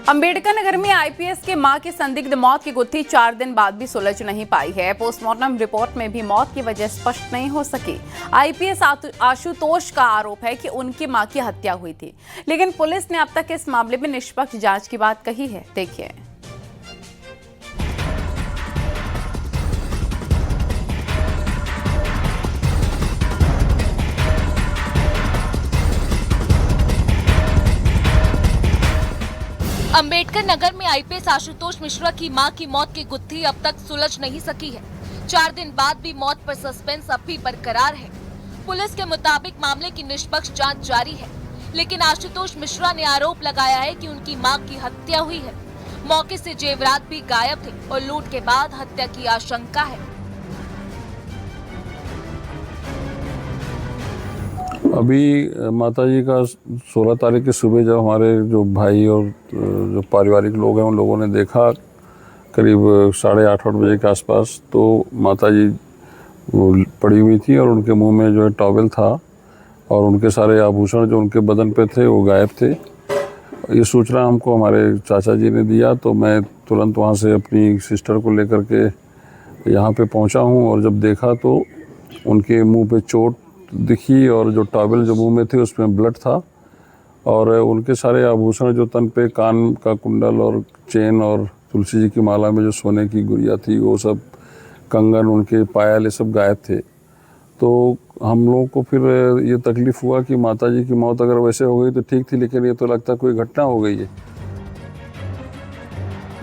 अंबेडकर नगर में आईपीएस के मां की संदिग्ध मौत की गुत्थी 4 दिन बाद भी सुलझ नहीं पाई है। पोस्टमार्टम रिपोर्ट में भी मौत की वजह स्पष्ट नहीं हो सकी। आईपीएस आशुतोष का आरोप है कि उनकी मां की हत्या हुई थी, लेकिन पुलिस ने अब तक इस मामले में निष्पक्ष जांच की बात कही है। देखिए। अंबेडकर नगर में आईपीएस आशुतोष मिश्रा की मां की मौत की गुत्थी अब तक सुलझ नहीं सकी है। 4 दिन बाद भी मौत पर सस्पेंस अब भी बरकरार है। पुलिस के मुताबिक मामले की निष्पक्ष जांच जारी है, लेकिन आशुतोष मिश्रा ने आरोप लगाया है कि उनकी मां की हत्या हुई है। मौके से जेवरात भी गायब थे और लूट के बाद हत्या की आशंका है। अभी माताजी का 16 तारीख की सुबह जब हमारे जो भाई और जो पारिवारिक लोग हैं उन लोगों ने देखा करीब 8:30 बजे के आसपास, तो माताजी वो पड़ी हुई थी और उनके मुंह में जो है टॉवेल था और उनके सारे आभूषण जो उनके बदन पे थे वो गायब थे। ये सूचना हमको हमारे चाचा जी ने दिया, तो मैं तुरंत वहाँ से अपनी सिस्टर को लेकर के यहाँ पे पहुँचा हूँ और जब देखा तो उनके मुँह पे चोट दिखी और जो टॉवेल जो मुंह में थी उसमें ब्लड था और उनके सारे आभूषण जो तन पे कान का कुंडल और चेन और तुलसी जी की माला में जो सोने की गुड़िया थी वो सब, कंगन, उनके पायल, ये सब गायब थे। तो हम लोगों को फिर ये तकलीफ हुआ कि माताजी की मौत अगर वैसे हो गई तो ठीक थी, लेकिन ये तो लगता कोई घटना हो गई है।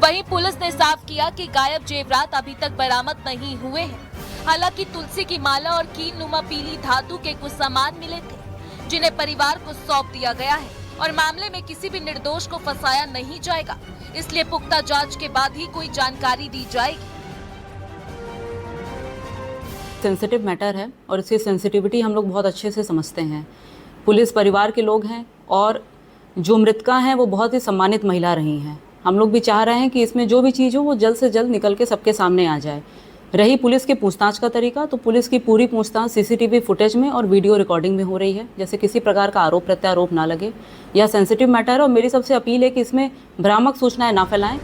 वहीं पुलिस ने साफ किया कि गायब जेवरात अभी तक बरामद नहीं हुए हैं। हालांकि तुलसी की माला और कील नुमा पीली धातु के कुछ सामान मिले थे, जिन्हें परिवार को सौंप दिया गया है और मामले में किसी भी निर्दोष को फंसाया नहीं जाएगा, इसलिए पुख्ता जांच के बाद ही कोई जानकारी दी जाएगी। सेंसिटिव मैटर है और इसकी सेंसिटिविटी हम लोग बहुत अच्छे से समझते हैं। पुलिस परिवार के लोग हैं और जो मृतका हैं वो बहुत ही सम्मानित महिला रही हैं। हम लोग भी चाह रहे हैं कि इसमें जो भी चीज़ हो वो जल्द से जल्द निकल के सबके सामने आ जाए। रही पुलिस के पूछताछ का तरीका, तो पुलिस की पूरी पूछताछ सीसीटीवी फुटेज में और वीडियो रिकॉर्डिंग में हो रही है। जैसे किसी प्रकार का आरोप प्रत्यारोप ना लगे। यह सेंसिटिव मैटर है और मेरी सबसे अपील है कि इसमें भ्रामक सूचनाएं ना फैलाएं।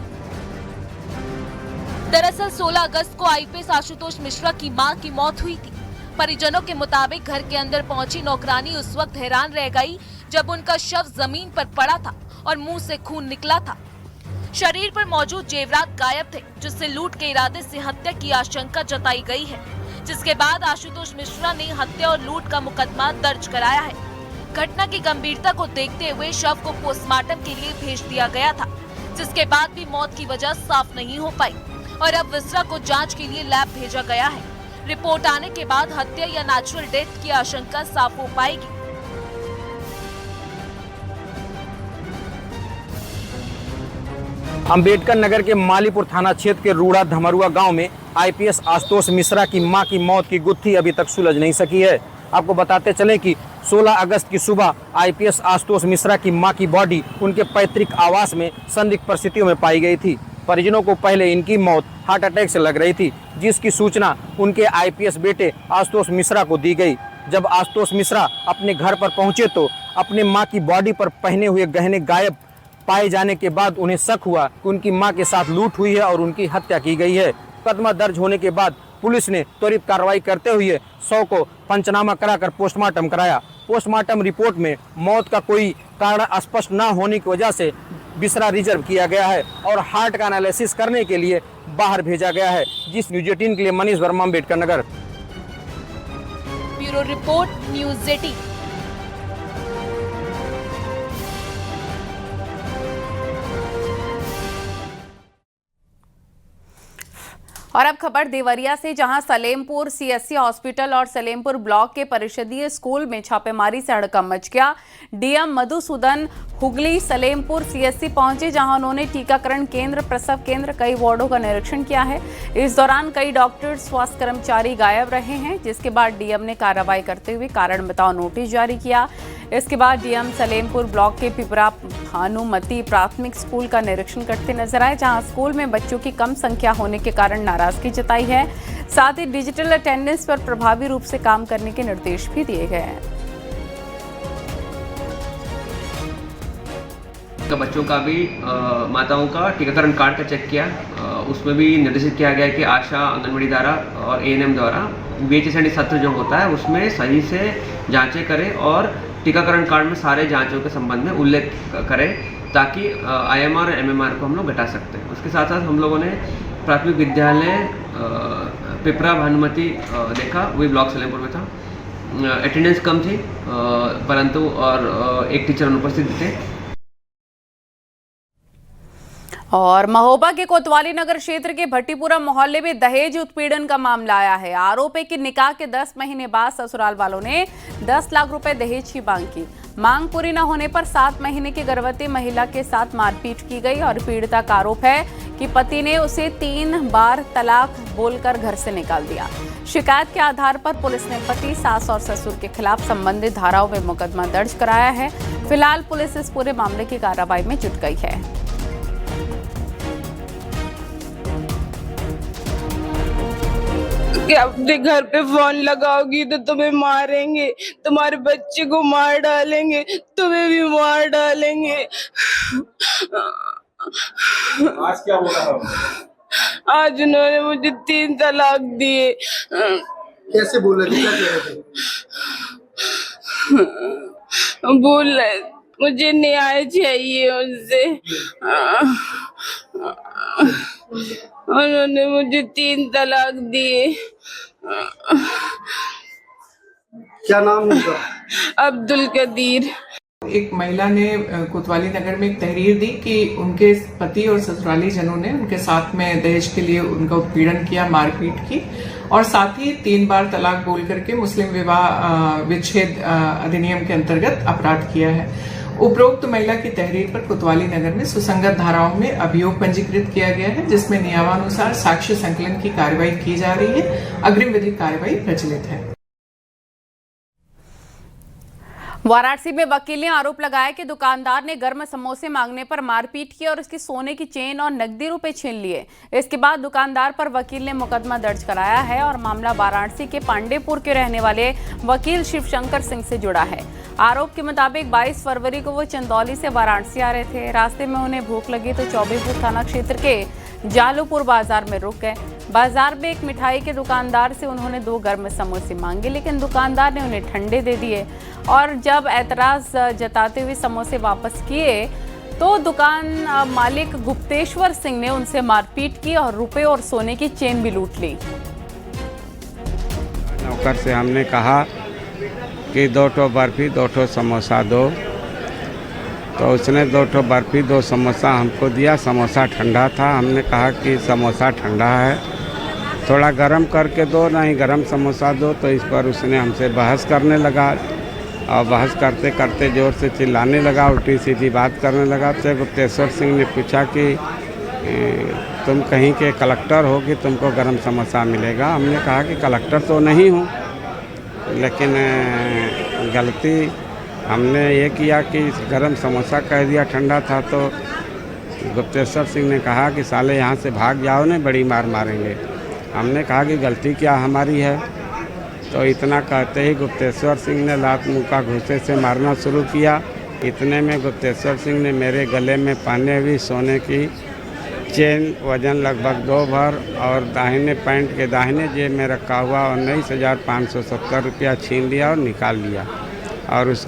दरअसल 16 अगस्त को आईपीएस आशुतोष मिश्रा की मां की मौत हुई थी। परिजनों के मुताबिक घर के अंदर पहुंची नौकरानी उस वक्त हैरान रह गई जब उनका शव जमीन पर पड़ा था और मुंह से खून निकला था। शरीर पर मौजूद जेवरात गायब थे, जिससे लूट के इरादे से हत्या की आशंका जताई गई है, जिसके बाद आशुतोष मिश्रा ने हत्या और लूट का मुकदमा दर्ज कराया है। घटना की गंभीरता को देखते हुए शव को पोस्टमार्टम के लिए भेज दिया गया था, जिसके बाद भी मौत की वजह साफ नहीं हो पाई और अब विसरा को जांच के लिए लैब भेजा गया है। रिपोर्ट आने के बाद हत्या या नेचुरल डेथ की आशंका साफ हो पाएगी। अंबेडकर नगर के मालीपुर थाना क्षेत्र के रूड़ा धमरुआ गांव में आईपीएस आशुतोष मिश्रा की मां की मौत की गुत्थी अभी तक सुलझ नहीं सकी है। आपको बताते चलें कि 16 अगस्त की सुबह आईपीएस आशुतोष मिश्रा की मां की बॉडी उनके पैतृक आवास में संदिग्ध परिस्थितियों में पाई गई थी। परिजनों को पहले इनकी मौत हार्ट अटैक से लग रही थी, जिसकी सूचना उनके आईपीएस बेटे आशुतोष मिश्रा को दी गई। जब आशुतोष मिश्रा अपने घर पर पहुंचे तो अपने मां की बॉडी पर पहने हुए गहने गायब पाए जाने के बाद उन्हें शक हुआ कि उनकी मां के साथ लूट हुई है और उनकी हत्या की गई है। मुकदमा दर्ज होने के बाद पुलिस ने त्वरित कार्रवाई करते हुए शव को पंचनामा कराकर पोस्टमार्टम कराया। पोस्टमार्टम रिपोर्ट में मौत का कोई कारण स्पष्ट न होने की वजह से बिसरा रिजर्व किया गया है और हार्ट का एनालिसिस करने के लिए बाहर भेजा गया है। जिस न्यूज 18 के लिए Manish Verma, Ambedkar Nagar. Bureau report, news 18। और अब खबर देवरिया से, जहां सलेमपुर सीएससी हॉस्पिटल और सलेमपुर ब्लॉक के परिषदीय स्कूल में छापेमारी से हड़कंप मच गया। डीएम मधुसूदन हुगली सलेमपुर सीएससी पहुंचे, जहां उन्होंने टीकाकरण केंद्र, प्रसव केंद्र, कई वार्डों का निरीक्षण किया है। इस दौरान कई डॉक्टर, स्वास्थ्य कर्मचारी गायब रहे हैं, जिसके बाद डीएम ने कार्रवाई करते हुए कारण बताओ नोटिस जारी किया। इसके बाद डीएम सलेमपुर ब्लॉक के पिपरा भानुमती प्राथमिक स्कूल का निरीक्षण करते नजर आए, जहां स्कूल में बच्चों की कम संख्या होने के कारण नाराजगी जताई है। साथ ही डिजिटल अटेंडेंस पर प्रभावी रूप से काम करने के निर्देश भी दिए गए हैं। का बच्चों का भी माताओं का टीकाकरण कार्ड का चेक किया। उसमें भी निर्देशित किया गया कि आशा, आंगनबाड़ी द्वारा और एएनएम द्वारा BHSND सत्र जो होता है उसमें सही से जांचें करें और टीकाकरण कार्ड में सारे जांचों के संबंध में उल्लेख करें ताकि IMR और MMR को हम लोग घटा सकते हैं। उसके साथ साथ हम लोगों ने प्राथमिक विद्यालय पिपरा भानुमति देखा, वही ब्लॉक सलेमपुर में था। अटेंडेंस कम थी परंतु और एक टीचर अनुपस्थित थे। और महोबा के कोतवाली नगर क्षेत्र के भट्टीपुरा मोहल्ले में दहेज उत्पीड़न का मामला आया है। आरोप है कि निकाह के 10 महीने बाद ससुराल वालों ने 10 लाख रुपए दहेज की मांग की। मांग पूरी न होने पर 7 महीने की गर्भवती महिला के साथ मारपीट की गई और पीड़िता का आरोप है कि पति ने उसे 3 बार तलाक बोलकर घर से निकाल दिया। शिकायत के आधार पर पुलिस ने पति, सास और ससुर के खिलाफ संबंधित धाराओं में मुकदमा दर्ज कराया है। फिलहाल पुलिस इस पूरे मामले की कार्रवाई में जुट गई है। कि अपने घर पे फोन लगाओगी तो तुम्हें मारेंगे, तुम्हारे बच्चे को मार डालेंगे, तुम्हें भी मार डालेंगे। आज क्या बोला? आज उन्होंने मुझे 3 तलाक दिए। कैसे बोल रहे थे? क्या कह रहे थे? बोल रहे मुझे न्याय चाहिए उनसे। उन्होंने मुझे 3 तलाक दिए। क्या नाम है उनका? अब्दुल कदीर। एक महिला ने कोतवाली नगर में एक तहरीर दी कि उनके पति और ससुराली जनों ने उनके साथ में दहेज के लिए उनका उत्पीड़न किया, मारपीट की और साथ ही 3 बार तलाक बोल करके मुस्लिम विवाह विच्छेद अधिनियम के अंतर्गत अपराध किया है। उपरोक्त महिला की तहरीर पर कोतवाली नगर में सुसंगत धाराओं में अभियोग पंजीकृत किया गया है, जिसमें नियमानुसार साक्ष्य संकलन की कार्रवाई की जा रही है। अग्रिम विधिक कार्रवाई प्रचलित है। वाराणसी में वकील ने आरोप लगाया कि दुकानदार ने गर्म समोसे मांगने पर मारपीट की और उसकी सोने की चेन और नकदी रुपए छीन लिए। इसके बाद दुकानदार पर वकील ने मुकदमा दर्ज कराया है और मामला वाराणसी के पांडेपुर के रहने वाले वकील शिवशंकर सिंह से जुड़ा है। आरोप के मुताबिक 22 फरवरी को वो चंदौली से वाराणसी आ रहे थे। रास्ते में उन्हें भूख लगी तो चौबेपुर थाना क्षेत्र के जालूपुर बाजार में रुक गए। बाजार में एक मिठाई के दुकानदार से उन्होंने 2 गर्म समोसे मांगे, लेकिन दुकानदार ने उन्हें ठंडे दे दिए और जब ऐतराज जताते हुए समोसे वापस किए तो दुकान मालिक गुप्तेश्वर सिंह ने उनसे मारपीट की और रुपए और सोने की चेन भी लूट ली। नौकर से हमने कहा कि 2 ठो बर्फी 2 ठो समोसा दो, तो उसने 2 ठो बर्फी 2 समोसा हमको दिया। समोसा ठंडा था। हमने कहा कि समोसा ठंडा है, थोड़ा गरम करके दो, नहीं गरम समोसा दो। तो इस पर उसने हमसे बहस करने लगा और बहस करते करते ज़ोर से चिल्लाने लगा, उल्टी सीधी बात करने लगा। तो गुप्तेश्वर सिंह ने पूछा कि तुम कहीं के कलेक्टर हो कि तुमको गरम समोसा मिलेगा? हमने कहा कि कलेक्टर तो नहीं हूँ, लेकिन गलती हमने ये किया कि गरम समोसा कह दिया, ठंडा था। तो गुप्तेश्वर सिंह ने कहा कि साले यहाँ से भाग जाओ, ने बड़ी मार मारेंगे। हमने कहा कि गलती क्या हमारी है? तो इतना कहते ही गुप्तेश्वर सिंह ने लात मुक्का घूंसे से मारना शुरू किया। इतने में गुप्तेश्वर सिंह ने मेरे गले में पहने हुई सोने की चेन वजन लगभग 2 भर और दाहिने पैंट के दाहिने जेब में रखा हुआ 19,570 रुपया छीन लिया और निकाल लिया और उस